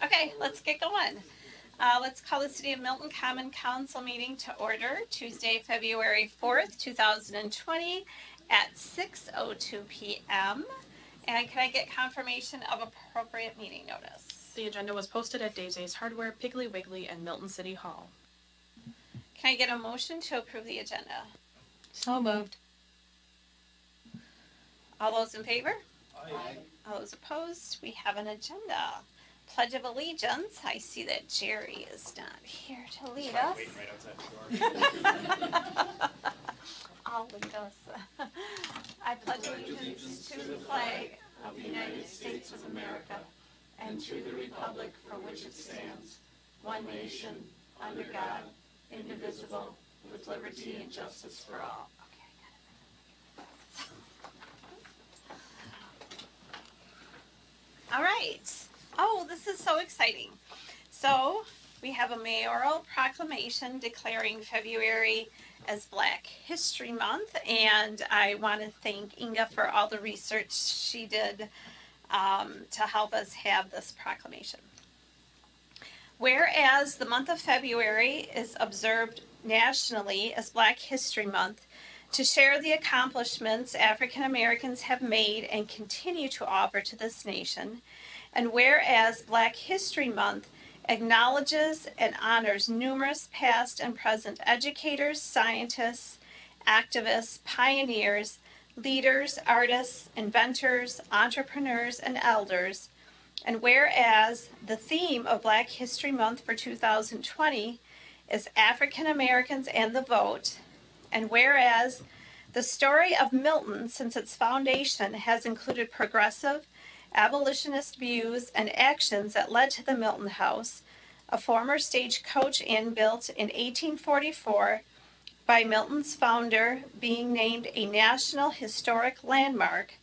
Okay, let's get going. Let's call the City of Milton Common Council meeting to order Tuesday, February 4th, 2020 at 6:02 p.m. And can I get confirmation of appropriate meeting notice? The agenda was posted at Dave's Ace Hardware, Piggly Wiggly, and Milton City Hall. Can I get a motion to approve the agenda? So moved. All those in favor? Aye. All those opposed? We have an agenda. Pledge of Allegiance. I see that Jerry is not here to lead us. Waiting right outside the door. I'll lead us. I pledge allegiance to the flag of the United States of America and to the republic for which it stands, one nation, under God, indivisible, with liberty and justice for all. All right. Oh, this is so exciting. So we have a mayoral proclamation declaring February as Black History Month, and I want to thank Inga for all the research she did to help us have this proclamation. Whereas the month of February is observed nationally as Black History Month to share the accomplishments African Americans have made and continue to offer to this nation, and whereas Black History Month acknowledges and honors numerous past and present educators, scientists, activists, pioneers, leaders, artists, inventors, entrepreneurs, and elders, and whereas the theme of Black History Month for 2020 is African Americans and the Vote, and whereas the story of Milton since its foundation has included progressive, abolitionist views and actions that led to the Milton House, a former stagecoach inn built in 1844 by Milton's founder, being named a National Historic Landmark,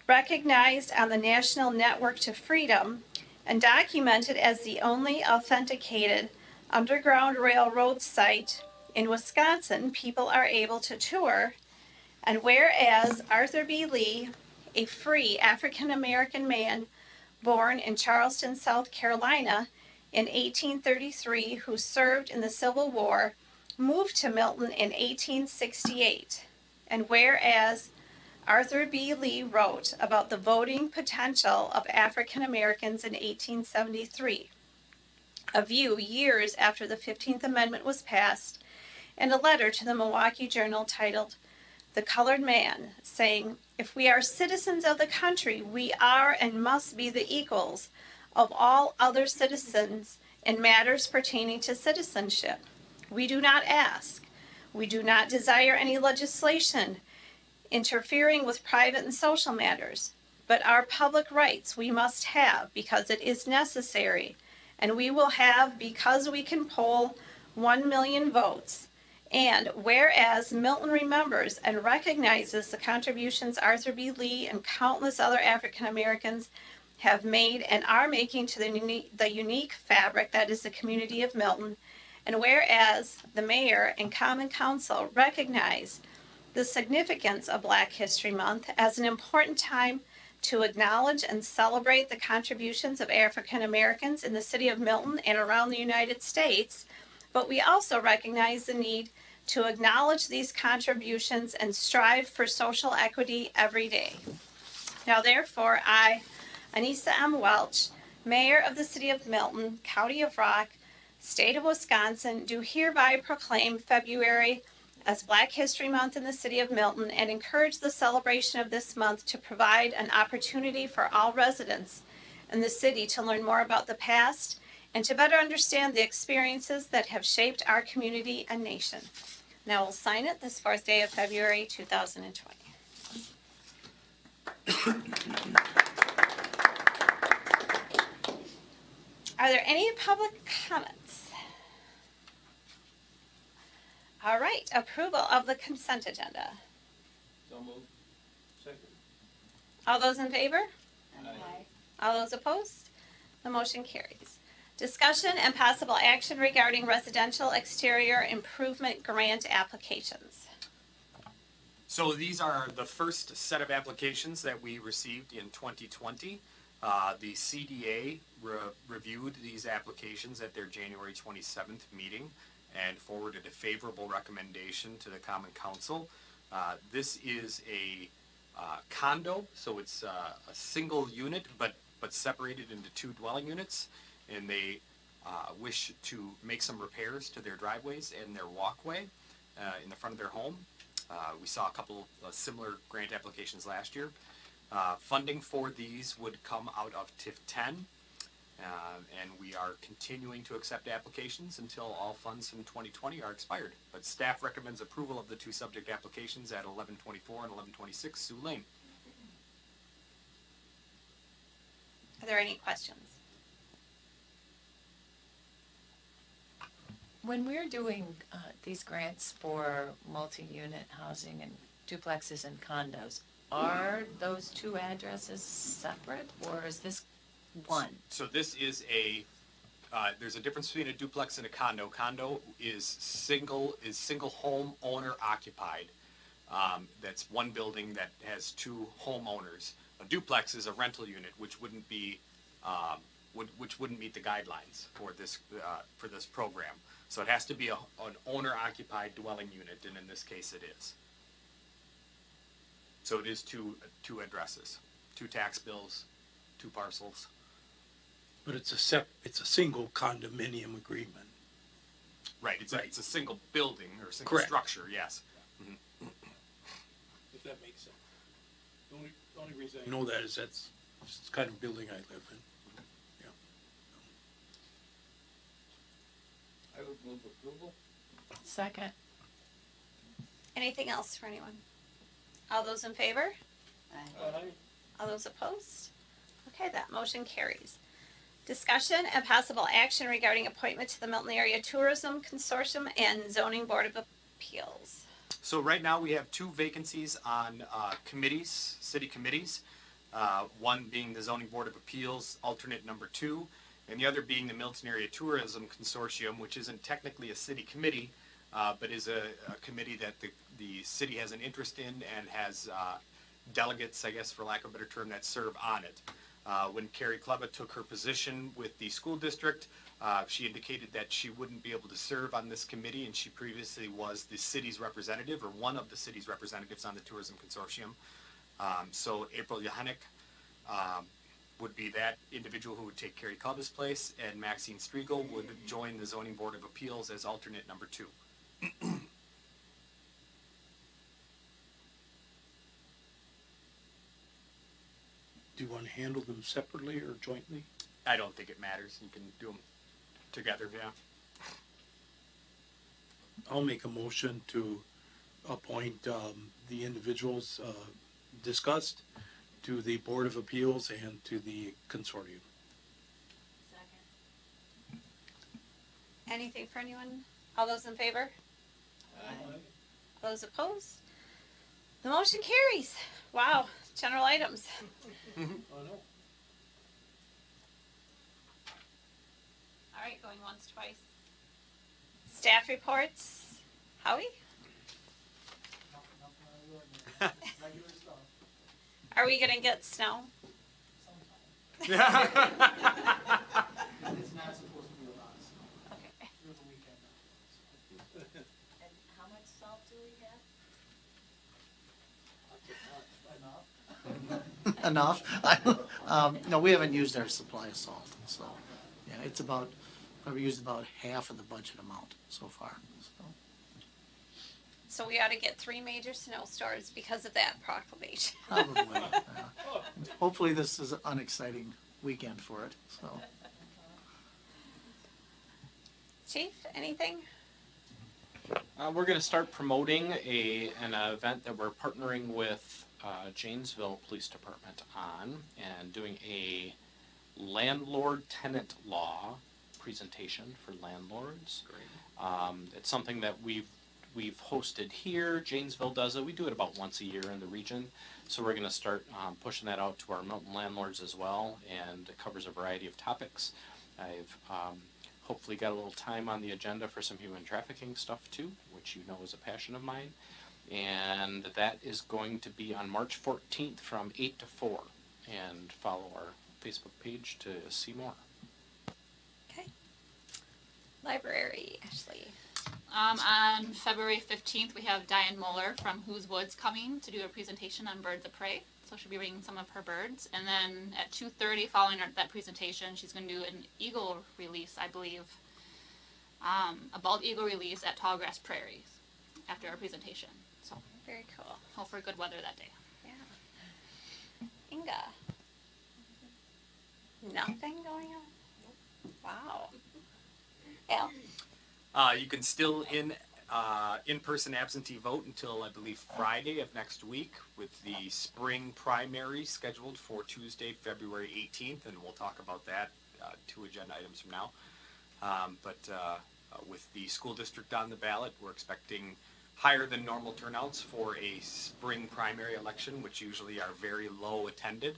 recognized on the National Network to Freedom, and documented as the only authenticated Underground Railroad site in Wisconsin people are able to tour, and whereas Arthur B. Lee, a free African American man born in Charleston, South Carolina in 1833, who served in the Civil War, moved to Milton in 1868, and whereas Arthur B. Lee wrote about the voting potential of African Americans in 1873, a view years after the 15th Amendment was passed, and a letter to the Milwaukee Journal titled The Colored Man, saying, "If we are citizens of the country, we are and must be the equals of all other citizens in matters pertaining to citizenship. We do not ask, we do not desire any legislation interfering with private and social matters, but our public rights we must have because it is necessary, and we will have because we can poll 1 million votes. And whereas Milton remembers and recognizes the contributions Arthur B. Lee and countless other African Americans have made and are making to the unique fabric that is the community of Milton, and whereas the mayor and common council recognize the significance of Black History Month as an important time to acknowledge and celebrate the contributions of African Americans in the city of Milton and around the United States, but we also recognize the need to acknowledge these contributions and strive for social equity every day. Now, therefore, I, Anissa M. Welch, Mayor of the City of Milton, County of Rock, State of Wisconsin, do hereby proclaim February as Black History Month in the City of Milton and encourage the celebration of this month to provide an opportunity for all residents in the city to learn more about the past and to better understand the experiences that have shaped our community and nation. Now we'll sign it this 4th day of February 2020. Are there any public comments? All right, approval of the consent agenda. So moved. Second. All those in favor? Aye. All those opposed? The motion carries. Discussion and possible action regarding residential exterior improvement grant applications. So these are the first set of applications that we received in 2020. The CDA reviewed these applications at their January 27th meeting and forwarded a favorable recommendation to the Common Council. This is a condo, so it's a single unit, but separated into two dwelling units, and they wish to make some repairs to their driveways and their walkway in the front of their home. We saw a couple of similar grant applications last year. Funding for these would come out of TIF 10, and we are continuing to accept applications until all funds from 2020 are expired. But staff recommends approval of the two subject applications at 1124 and 1126 Sioux Lane. Are there any questions? When we're doing these grants for multi-unit housing and duplexes and condos, are those two addresses separate, or is this one? So this is there's a difference between a duplex and a condo. Condo is single home owner occupied. That's one building that has two homeowners. A duplex is a rental unit, which wouldn't be, which wouldn't meet the guidelines for this program. So it has to be an owner occupied dwelling unit, and in this case it is. So it is two addresses, two tax bills, two parcels. But it's a single condominium agreement. Right, it's Right. it's a single building or single Correct. structure, yes. If that makes sense. The only reason I know that is that's the kind of building I live in. Yeah. I would move approval. Second. Anything else for anyone? All those in favor? Aye. All those opposed? Okay, that motion carries. Discussion and possible action regarding appointment to the Milton Area Tourism Consortium and Zoning Board of Appeals. So right now we have two vacancies on committees, city committees. One being the Zoning Board of Appeals, alternate number 2, and the other being the Milton Area Tourism Consortium, which isn't technically a city committee, but is a committee that the city has an interest in and has delegates, I guess for lack of a better term, that serve on it. When Carrie Kleba took her position with the school district, she indicated that she wouldn't be able to serve on this committee, and she previously was the city's representative, or one of the city's representatives on the Tourism Consortium. So April Johannek would be that individual who would take Carrie Kleba's place, and Maxine Striegel would join the Zoning Board of Appeals as alternate number 2. Do you want to handle them separately or jointly? I don't think it matters. You can do them together, yeah. I'll make a motion to appoint the individuals discussed to the Board of Appeals and to the consortium. Anything for anyone? All those in favor? Those opposed? The motion carries. Wow, general items. Oh, no. All right, going once, twice. Staff reports. Howie? Are we gonna get snow? It's not supposed to be a lot of snow Okay. through the weekend. And how much salt do we have? Enough? No, we haven't used our supply of salt, so, yeah, it's about, probably used about half of the budget amount so far, so. So we ought to get 3 major snowstorms because of that proclamation. Probably, hopefully this is an unexciting weekend for it, so. Chief, anything? We're going to start promoting an event that we're partnering with Janesville Police Department on, and doing a landlord-tenant law presentation for landlords. It's something that we've hosted here. Janesville does it. We do it about once a year in the region. So we're going to start pushing that out to our Milton landlords as well, and it covers a variety of topics. I've hopefully got a little time on the agenda for some human trafficking stuff too, which you know is a passion of mine. And that is going to be on March 14th from 8 to 4, and follow our Facebook page to see more. Okay. Library, Ashley. On February 15th, we have Diane Moeller from Whose Woods coming to do a presentation on birds of prey. So she'll be bringing some of her birds. And then at 2:30, following that presentation, she's going to do an eagle release, I believe, a bald eagle release at Tallgrass Prairies after our presentation. So Very cool. hope for good weather that day. Yeah. Inga. Nothing going on? Wow. Al? You can still in-person absentee vote until I believe Friday of next week, with the spring primary scheduled for Tuesday, February 18th, and we'll talk about that 2 agenda items from now. But with the school district on the ballot, we're expecting higher than normal turnouts for a spring primary election, which usually are very low attended.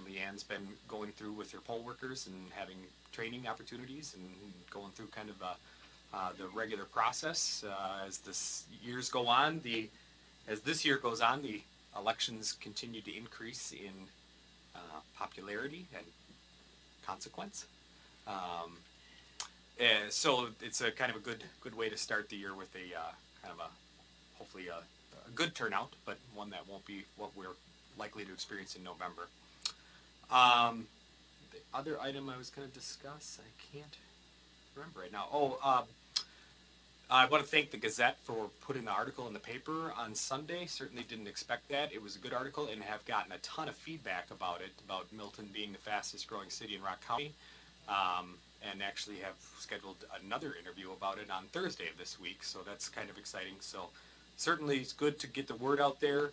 Leanne's been going through with her poll workers and having training opportunities and going through kind of the regular process. As this years go on, as this year goes on, the elections continue to increase in popularity and consequence. So it's a kind of a good way to start the year with a kind of hopefully a good turnout, but one that won't be what we're likely to experience in November. The other item I was going to discuss, I can't remember right now. I want to thank the Gazette for putting the article in the paper on Sunday. Certainly didn't expect that. It was a good article and have gotten a ton of feedback about it, about Milton being the fastest growing city in Rock County. And actually have scheduled another interview about it on Thursday of this week, so that's kind of exciting. So certainly it's good to get the word out there,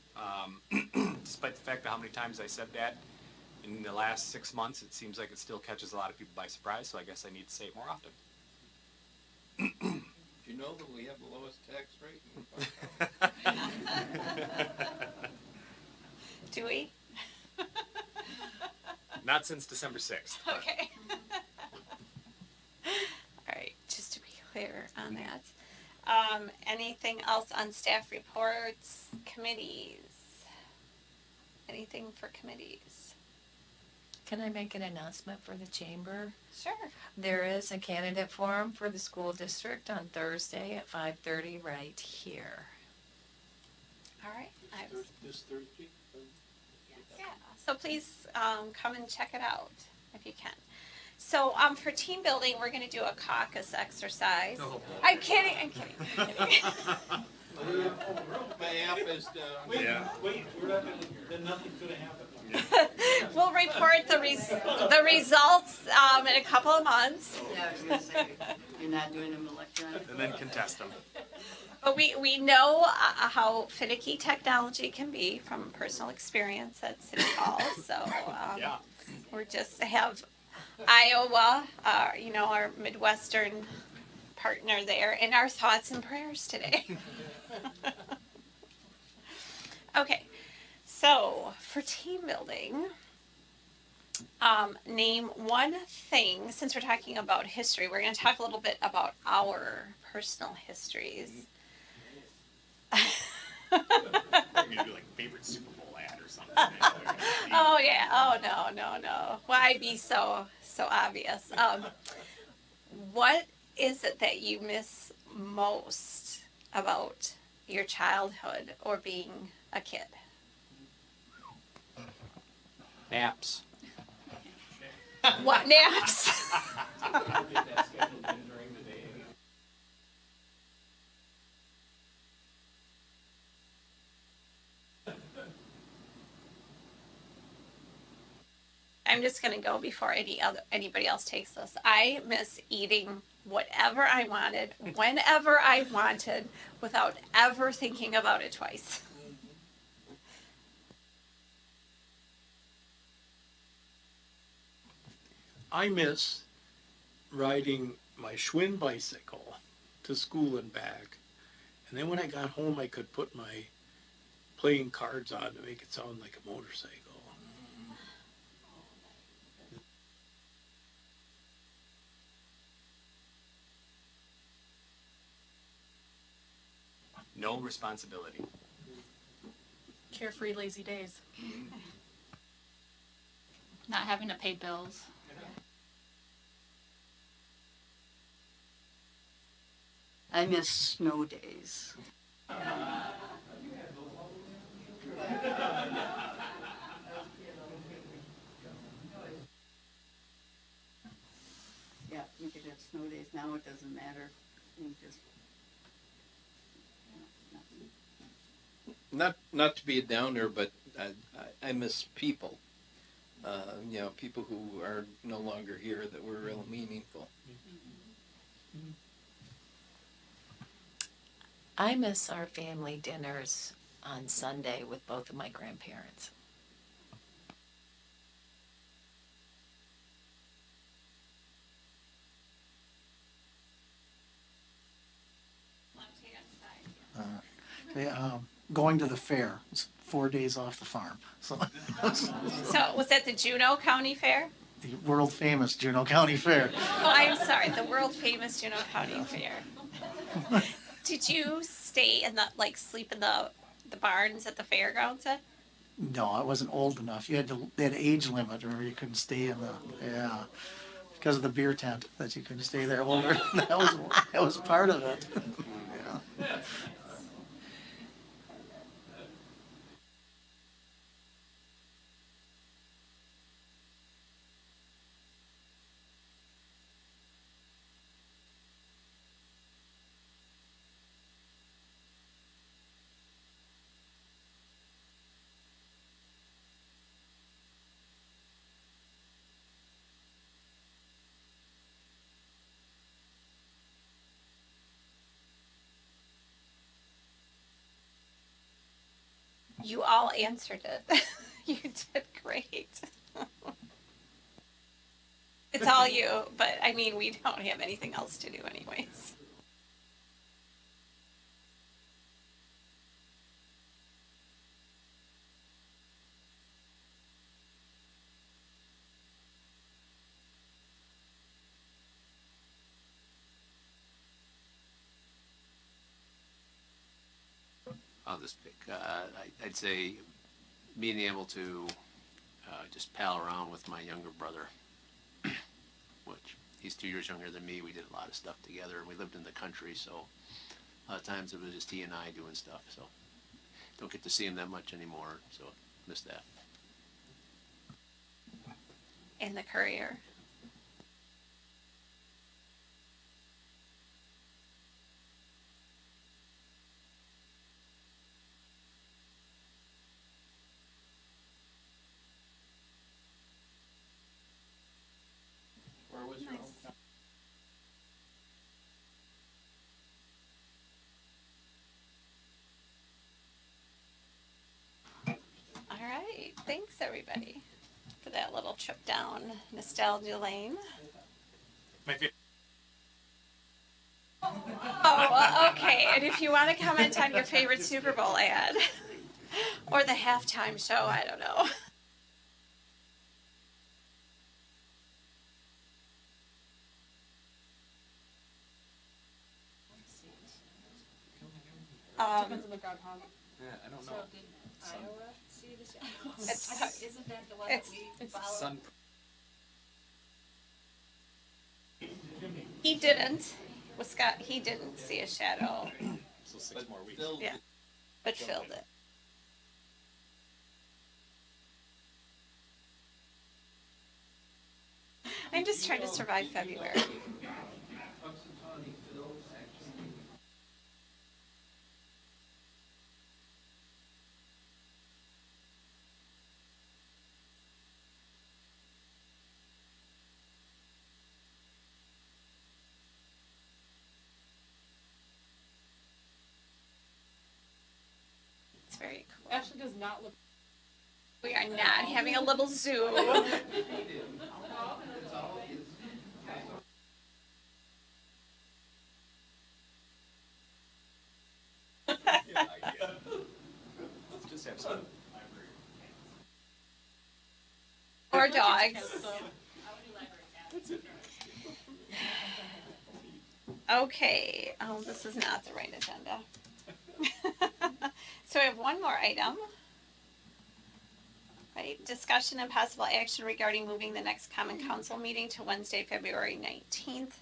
despite the fact that how many times I said that in the last 6 months, it seems like it still catches a lot of people by surprise, so I guess I need to say it more often. Do you know that we have the lowest tax rate in Clark County? Do we? Not since December 6th. but- Okay. All right, just to be clear on that. Anything else on staff reports, committees? Anything for committees? Can I make an announcement for the chamber? Sure. There is a candidate forum for the school district on Thursday at 5:30 right here. All right. This Thursday? Yeah, so please come and check it out if you can. So for team building, we're going to do a caucus exercise. Oh, boy. I'm kidding. My app is down. Yeah. Wait, we're not gonna, then nothing's gonna happen. We'll report the results in a couple of months. Yeah, I was gonna say, you're not doing them electronic? And then contest them. But we know how finicky technology can be from personal experience at City Hall. So Yeah. we're just have Iowa, our Midwestern partner there, in our thoughts and prayers today. Okay, so for team building, name one thing, since we're talking about history, we're going to talk a little bit about our personal histories. We're gonna do like favorite Super Bowl ad or something. Oh yeah. Oh no. Why be so obvious? What is it that you miss most about your childhood or being a kid? Naps. What naps? I'm just gonna go before anybody else takes this. I miss eating whatever I wanted, whenever I wanted, without ever thinking about it twice. I miss riding my Schwinn bicycle to school and back. And then when I got home, I could put my playing cards on to make it sound like a motorcycle. No responsibility. Carefree, lazy days. Not having to pay bills. I miss snow days. Yeah, you could have snow days. Now it doesn't matter. You just, nothing. Not to be a downer, but I miss people. People who are no longer here that were real meaningful. I miss our family dinners on Sunday with both of my grandparents. Okay, going to the fair, it's 4 days off the farm, so. So was that the Juneau County Fair? The world famous Juneau County Fair. Oh, I'm sorry, the world famous Juneau County Fair. Did you stay in sleep in the barns at the fairgrounds then? No, I wasn't old enough. They had age limit, or you couldn't stay in yeah, because of the beer tent, that you couldn't stay there older. That was part of it. Yeah. You all answered it. You did great. It's all you, but I mean, we don't have anything else to do anyways. I'll just pick. I'd say being able to just pal around with my younger brother, which he's 2 years younger than me. We did a lot of stuff together, and we lived in the country, so a lot of times it was just he and I doing stuff. So don't get to see him that much anymore, so miss that. And the courier. Where was your Nice. hometown? All right. Thanks, everybody, for that little trip down nostalgia lane. My favorite. Oh, okay. And if you want to comment on your favorite Super Bowl ad or the halftime show, I don't know. Depends on the groundhog. Yeah, I don't know. Iowa see the shadows? Isn't that the one It's Sun. He didn't. He didn't see a shadow, So 6 more weeks. yeah, but filled it. I'm just trying to survive February. It's very cool. Ashley does not look. We are not having a little zoo. Let's just have some. Or dogs. Okay, this is not the right agenda. So we have one more item. I right, discussion and possible action regarding moving the next common council meeting to Wednesday, February 19th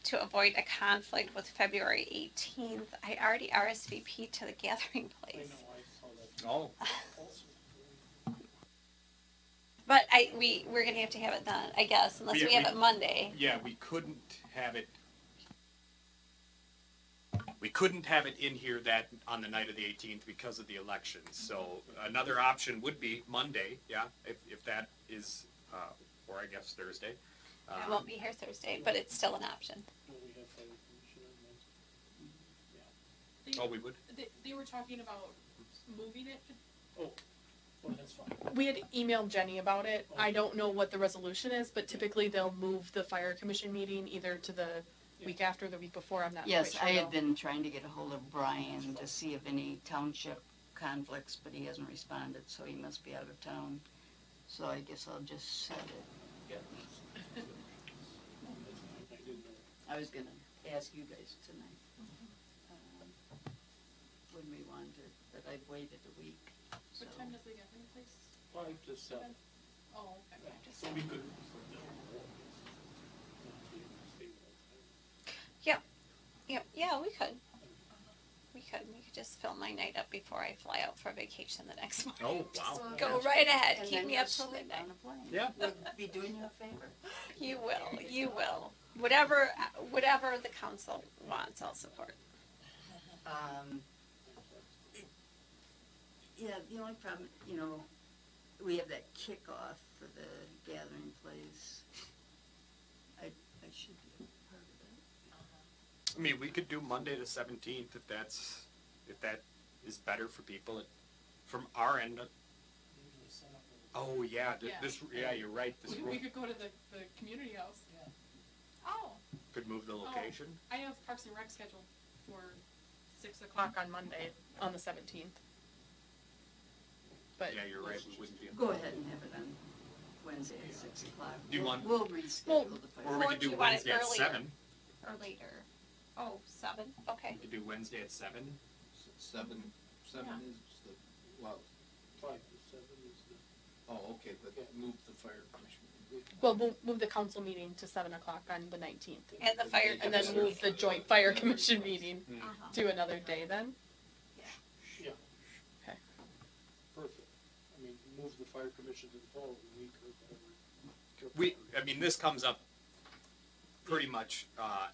to avoid a conflict with February 18th. I already RSVP'd to the gathering place. Oh, But we're gonna have to have it done, I guess, unless we have it Monday. yeah, we couldn't have it. We couldn't have it in here that on the night of the 18th because of the election. So another option would be Monday, yeah, if that is, or I guess Thursday. I won't be here Thursday, but it's still an option. Oh, we would? They were talking about moving it. Oh, that's fine. We had emailed Jenny about it. I don't know what the resolution is, but typically they'll move the fire commission meeting either to the week after, the week before. I'm not Yes, quite sure. I had though. been trying to get a hold of Brian to see if any township conflicts, but he hasn't responded, so he must be out of town. So I guess I'll just set it. I was gonna ask you guys tonight, when we wanted, but I've waited a week, so. What time does the gathering place? 5 to 7. Oh, okay. So we could. Yeah, we could. We could just fill my night up before I fly out for vacation the next morning. Oh, wow. Go right ahead, And keep then me up just till sleep midnight. on a plane. Yeah. Would be doing you a favor. You will. Whatever the council wants, I'll support. Yeah, the only problem, we have that kickoff for the gathering place. I should be a part of that. I mean, we could do Monday the 17th if that is better for people. From our end. Oh, yeah, you're right. This We room could go to the community house. Yeah. Oh. could move the location. I have Parks and Rec scheduled for 6 o'clock on Monday, on the 17th. But Yeah, you're right, we wouldn't be. Go ahead and have it on Wednesday at 6 o'clock. Do you want- We'll reschedule Well, the fire. Or we Or could do do you want it Wednesday at earlier? 7. Or later. Oh, 7, okay. We could do Wednesday at 7. 7 is the, well, 5 to 7 is the. oh, okay, but move the fire commission. well, we'll move the council meeting to 7 o'clock on the 19th. And the fire And then commission move the meeting. joint fire commission meeting Uh-huh. to another day then? Yeah. Okay. Perfect. I mean, move the fire commission to the following week or whatever. This comes up pretty much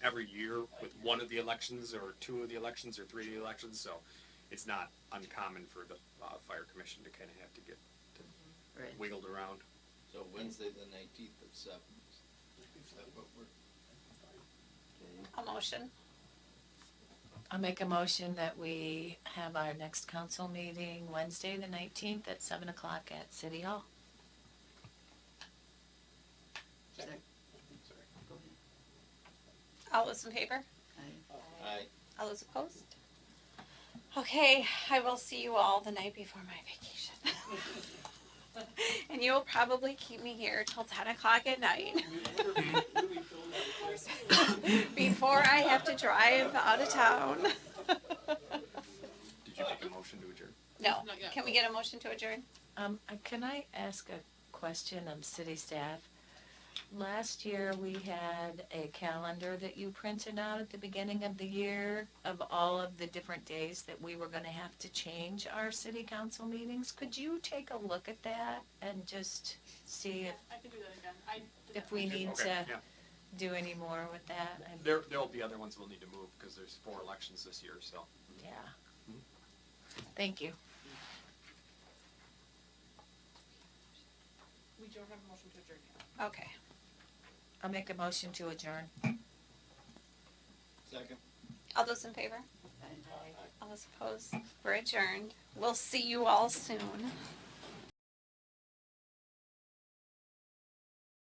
every year with one of the elections or 2 of the elections or 3 of the elections, so it's not uncommon for the fire commission to kind of have to get Right. wiggled around. So Wednesday the 19th at 7. Is that what we're? A motion. I'll make a motion that we have our next council meeting Wednesday, the 19th at 7 o'clock at City Hall. Go ahead. All those in favor? Aye. All those opposed? Okay, I will see you all the night before my vacation. And you will probably keep me here till 10 o'clock at night before I have to drive out of town. Did you make a motion to adjourn? No, Not yet. can we get a motion to adjourn? Can I ask a question of city staff? Last year, we had a calendar that you printed out at the beginning of the year of all of the different days that we were gonna have to change our city council meetings. Could you take a look at that and just see I can do that again. I did if that. we need Okay, to yeah. do any more with that? There'll be other ones we'll need to move because there's 4 elections this year, so. Yeah. Thank you. We don't have a motion to adjourn yet. Okay. I'll make a motion to adjourn. Second. All those in favor? All those opposed? We're adjourned. We'll see you all soon.